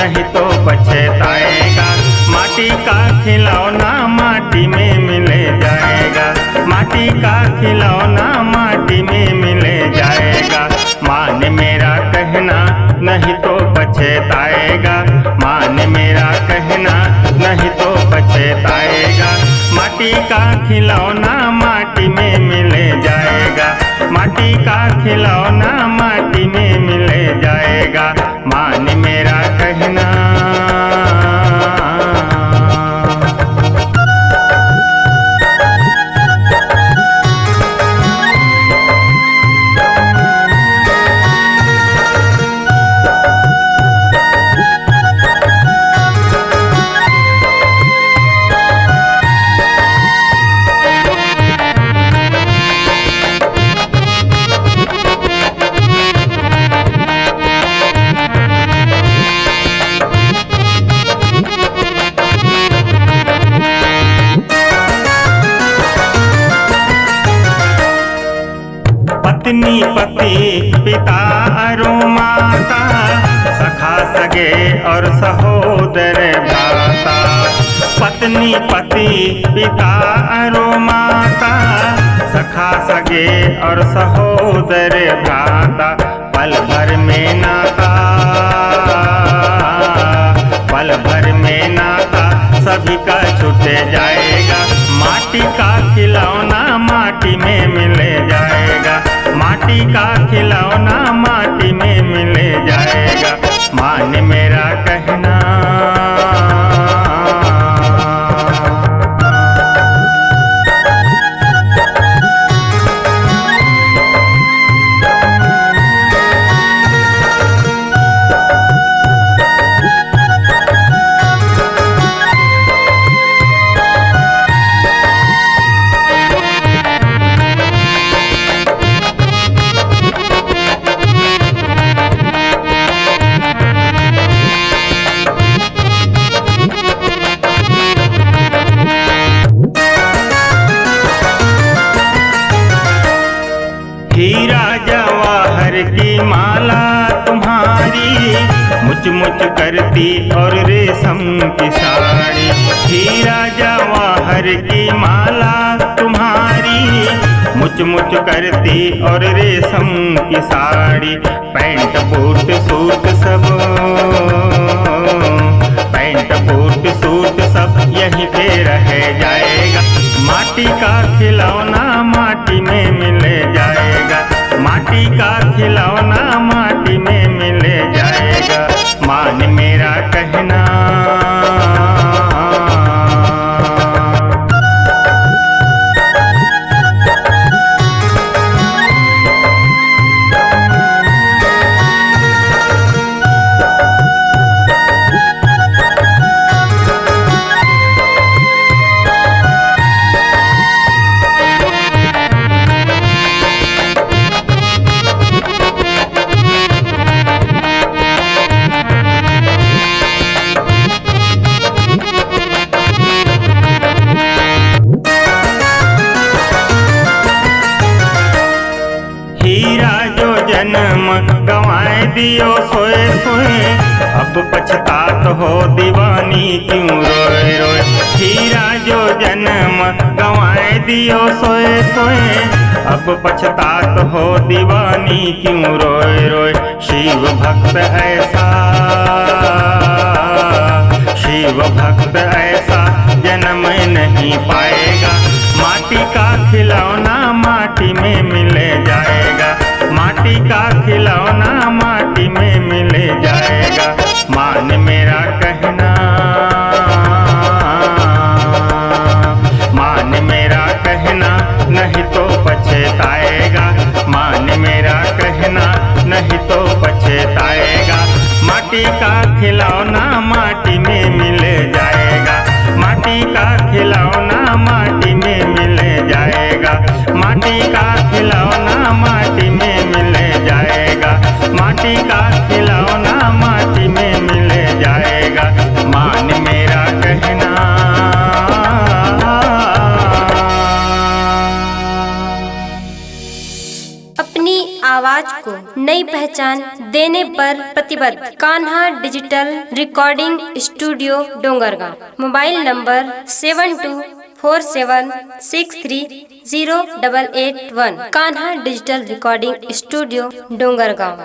नहीं तो पछताएगा। माटी का खिलौना माटी में मिले जाएगा, माटी का खिलौना माटी में मिले जाएगा। मान मेरा कहना नहीं तो पछताएगा, मान मेरा कहना नहीं तो पछताएगा। माटी का खिलौना माटी में मिले जाएगा, माटी का खिलौना माटी में मिले जाएगा। मान मेरा कहना। पत्नी पति पिता और माता, सखा सगे और सहोदर भ्राता। पत्नी पति पिता और माता, सखा सगे और सहोदर भ्राता। पल भर में नाता, पल भर में नाता सभी का छूट जाएगा। माटी का खिलौना माटी में मिले जाएगा, माटी का खिलौना माटी में मिले जाएगा। मान मेरा कहना। हीरा जवाहर की माला तुम्हारी, मुच मुच करती और रेशम की साड़ी। हीरा जवाहर की माला तुम्हारी, मुच मुच करती और रेशम की साड़ी। पैंट बूट सूट सब, पैंट बूट सूट सब यहीं पे रह जाएगा। माटी का खिलौना माटी में मिले जाएगा, माटी का खिलौना माटी में मिले जाएगा। मान मेरा कहना। जन्म गंवाए दियो सोए सोए, अब पछतात हो दीवानी क्यों रोए रोए। हीरा जो जन्म गंवाए दियो सोए सोए, अब पछतात हो दीवानी क्यों रोए रोए। शिव भक्त ऐसा, शिव भक्त ऐसा जन्म नहीं पाएगा। माटी का खिलौना माटी में मिले जाएगा, माटी का खिलौना माटी में मिले जाएगा। मान मेरा कहना, मान मेरा कहना नहीं तो पछताएगा, मान मेरा कहना नहीं तो पछताएगा। माटी का खिलौना माटी में मिले जाएगा, माटी का खिलौना माटी में मिले जाएगा। माटी का खिलौना माटी में मिले जाएगा, माटी का खिलौना माटी में मिले जाएगा। मान मेरा कहना। अपनी आवाज को नई पहचान देने पर प्रतिबद्ध। Kanha digital recording studio Dongargaon. Mobile number 7247630881। Kanha digital recording studio Dongargaon.